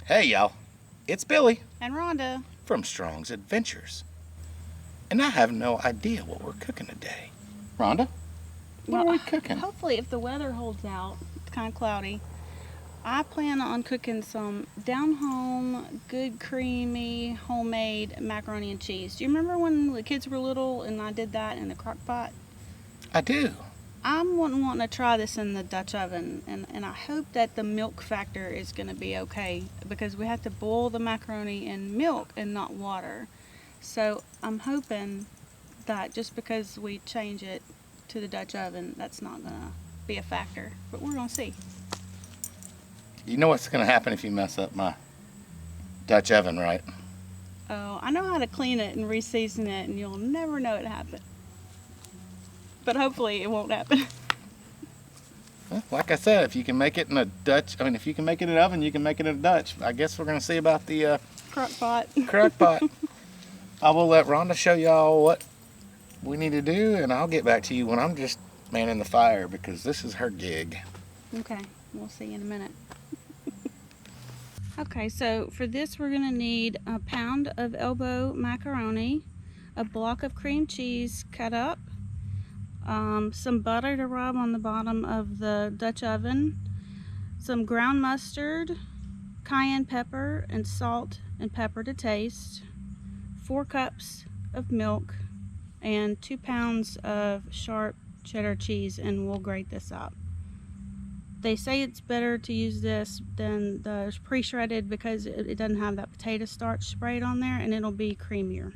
Hey y'all, it's Billy And Rhonda. from Strong's Adventures. And I have no idea what we're cooking today. Rhonda, what are we cooking? Hopefully if the weather holds out, it's kind of cloudy, I plan on cooking some down-home, good creamy, homemade macaroni and cheese. Do you remember when the kids were little and I did that in the crock pot? I do. I'm wanting to try this in the Dutch oven, and I hope that the milk factor is going to be okay because we have to boil the macaroni in milk and not water. So I'm hoping that just because we change it to the Dutch oven, that's not going to be a factor. But we're going to see. You know what's going to happen if you mess up my Dutch oven, right? Oh, I know how to clean it and re-season it, and you'll never know it happened. But hopefully it won't happen. Well, like I said, if you can make it in a Dutch, if you can make it in an oven, you can make it in a Dutch. I guess we're going to see about the Crock pot. crock pot. I will let Rhonda show y'all what we need to do, and I'll get back to you when I'm just manning the fire because this is her gig. Okay, we'll see in a minute. Okay, so for this we're going to need a pound of elbow macaroni, a block of cream cheese cut up, some butter to rub on the bottom of the Dutch oven, some ground mustard, cayenne pepper, and salt and pepper to taste, 4 cups of milk, and 2 pounds of sharp cheddar cheese, and we'll grate this up. They say it's better to use this than the pre-shredded because it doesn't have that potato starch sprayed on there, and it'll be creamier.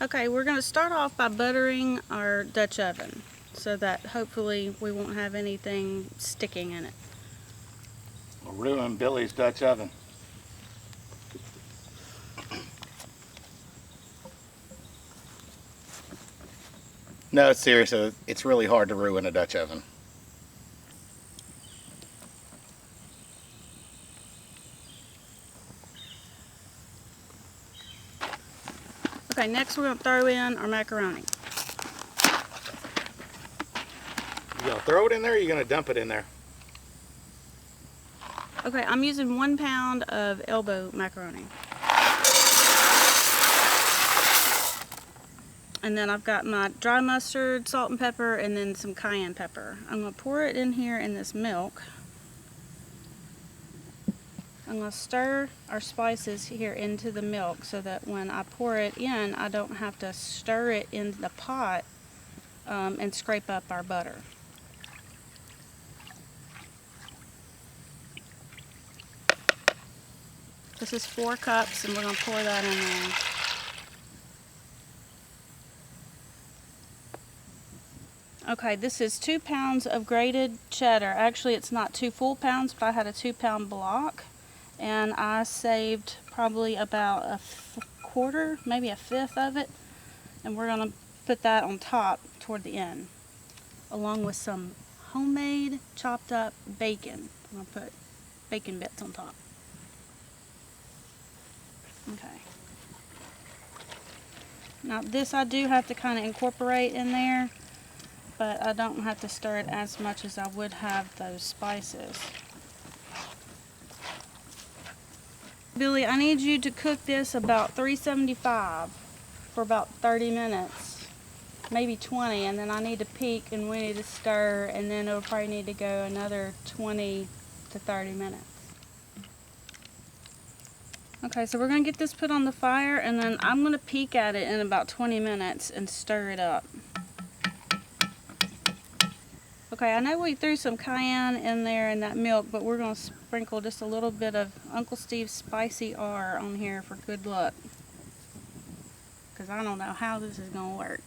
Okay, we're going to start off by buttering our Dutch oven so that hopefully we won't have anything sticking in it. We'll ruin Billy's Dutch oven. No, seriously, it's really hard to ruin a Dutch oven. Okay, next we're going to throw in our macaroni. You gonna throw it in there or are you gonna dump it in there? Okay, I'm using 1 pound of elbow macaroni. And then I've got my dry mustard, salt and pepper, and then some cayenne pepper. I'm going to pour it in here in this milk. I'm going to stir our spices here into the milk so that when I pour it in, I don't have to stir it in the pot and scrape up our butter. This is 4 cups, and we're going to pour that in there. Okay, this is 2 pounds of grated cheddar. Actually, it's not 2 full pounds, but I had a 2-pound block. And I saved probably about a quarter, maybe a fifth of it. And we're going to put that on top toward the end, along with some homemade chopped up bacon. I'm going to put bacon bits on top. Okay. Now this I do have to kind of incorporate in there, but I don't have to stir it as much as I would have those spices. Billy, I need you to cook this about 375 for about 30 minutes, maybe 20, and then I need to peek and we need to stir, and then it'll probably need to go another 20 to 30 minutes. Okay, so we're going to get this put on the fire, and then I'm going to peek at it in about 20 minutes and stir it up. Okay, I know we threw some cayenne in there in that milk, but we're going to sprinkle just a little bit of Uncle Steve's Spicy R on here for good luck. Because I don't know how this is going to work.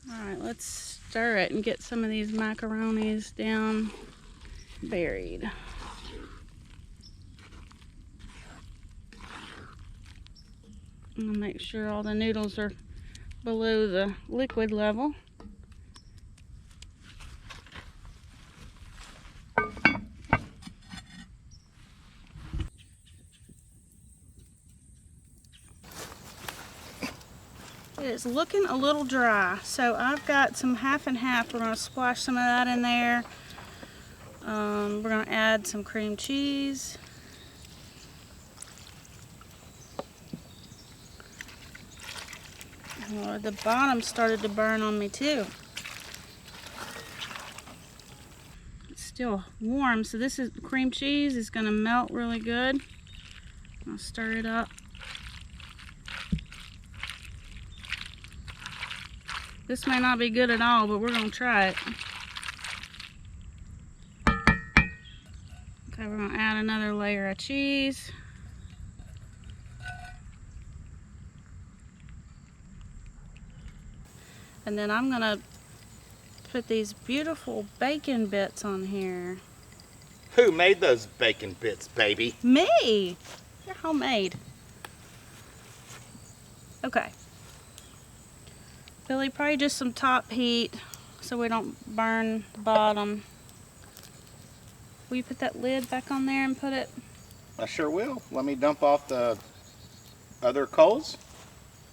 Alright, let's stir it and get some of these macaronis down buried. I'm gonna make sure all the noodles are below the liquid level. It's looking a little dry, so I've got some half and half. We're going to splash some of that in there. We're going to add some cream cheese. Oh, the bottom started to burn on me too. It's still warm, so this is cream cheese is going to melt really good. I'll stir it up. This may not be good at all, but we're going to try it. Okay, we're going to add another layer of cheese. And then I'm going to put these beautiful bacon bits on here. Who made those bacon bits, baby? Me! They're homemade. Okay. Billy, probably just some top heat so we don't burn the bottom. Will you put that lid back on there and put it? I sure will. Let me dump off the other coals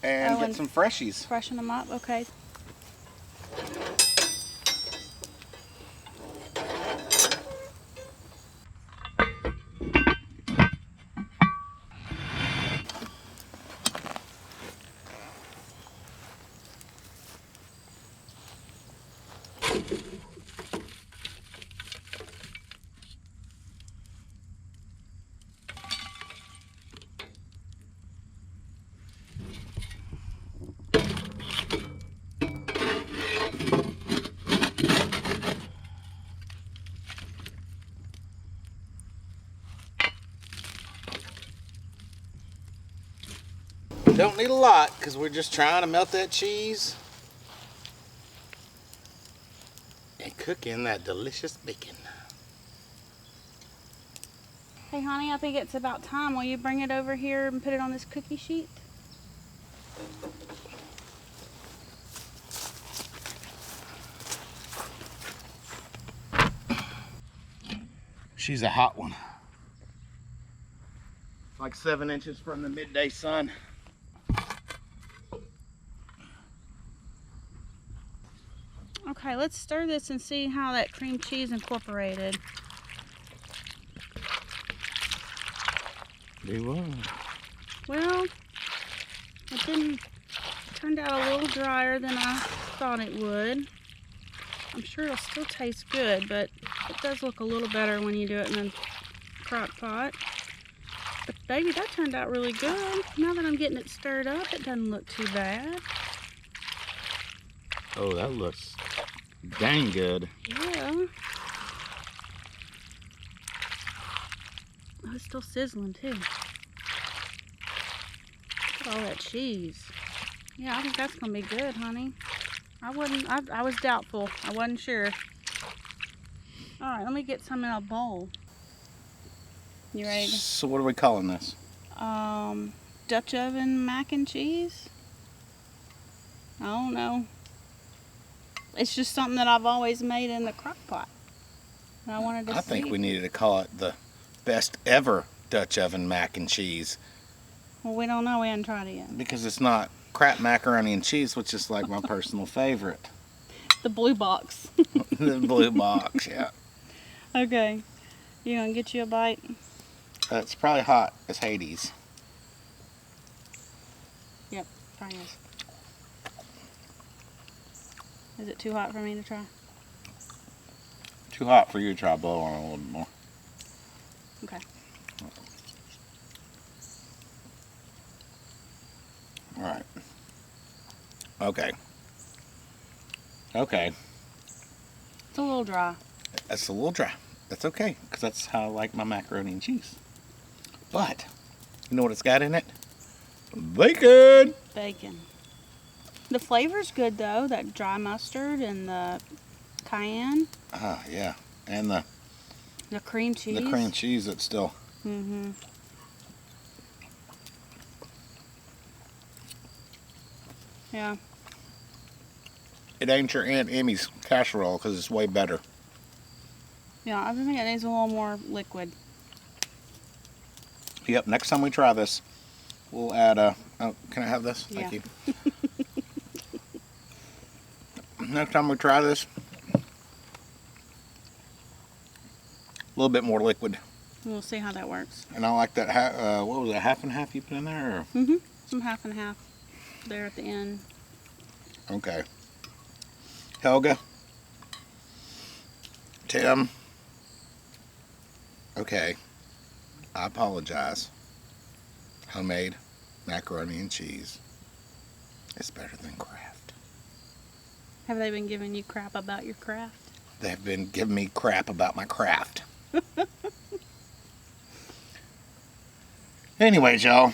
and get some freshies. Freshen them up, okay. Don't need a lot because we're just trying to melt that cheese and cook in that delicious bacon. Hey honey, I think it's about time. Will you bring it over here and put it on this cookie sheet? She's a hot one. Like 7 inches from the midday sun. Okay, let's stir this and see how that cream cheese incorporated. Well, it turned out a little drier than I thought it would. I'm sure it'll still taste good, but it does look a little better when you do it in the crock pot. But baby, that turned out really good. Now that I'm getting it stirred up, it doesn't look too bad. Oh, that looks dang good. Yeah. Oh, it's still sizzling too. Look at all that cheese. Yeah, I think that's gonna be good, honey. I was doubtful. I wasn't sure. All right, let me get some in a bowl. You ready? So what are we calling this? Dutch oven mac and cheese? I don't know. It's just something that I've always made in the crock pot. And I wanted to see. I think we needed to call it the best ever Dutch oven mac and cheese. Well, we don't know. We haven't tried it yet. Because it's not crap macaroni and cheese, which is like my personal favorite. The blue box. The blue box, yeah. Okay. You gonna get you a bite? It's probably hot as Hades. Yep, probably is. Is it too hot for me to try? Too hot for you to try. Blow on a little bit more. Okay. All right. Okay. Okay. It's a little dry. That's a little dry. That's okay, because that's how I like my macaroni and cheese. But, you know what it's got in it? Bacon! Bacon. The flavor's good though, that dry mustard and the cayenne. Ah, yeah. And the cream cheese. The cream cheese that's still... Mm-hmm. Yeah. It ain't your Aunt Amy's casserole because it's way better. Yeah, I think it needs a little more liquid. Yep, next time we try this, we'll add a... Oh, can I have this? Yeah. Thank you. Next time we try this, a little bit more liquid. We'll see how that works. And I like that, what was it, half and half you put in there? Or? Mm-hmm. Some half and half there at the end. Okay. Helga. Tim. Okay. I apologize. Homemade macaroni and cheese. It's better than Kraft. Have they been giving you crap about your craft? They've been giving me crap about my craft. Anyways, y'all,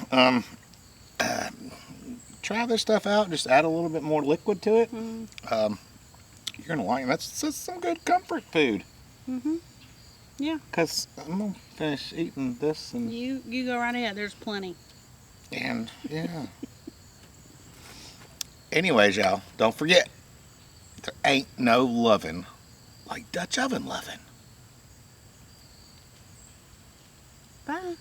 try this stuff out. Just add a little bit more liquid to it. Mm-hmm. You're gonna like it. That's some good comfort food. Mm-hmm. Yeah. Cause I'm gonna finish eating this and You go right ahead. There's plenty. yeah. Anyways, y'all, don't forget, there ain't no loving like Dutch oven loving. Bye.